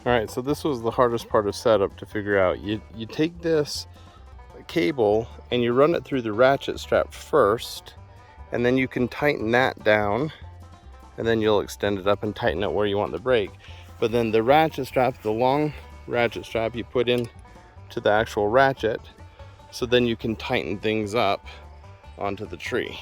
All right, so this was the hardest part of setup to figure out. You take this cable and you run it through the ratchet strap first, and then you can tighten that down, and then you'll extend it up and tighten it where you want the brake. But then the ratchet strap, the long ratchet strap, you put in to the actual ratchet, so then you can tighten things up onto the tree.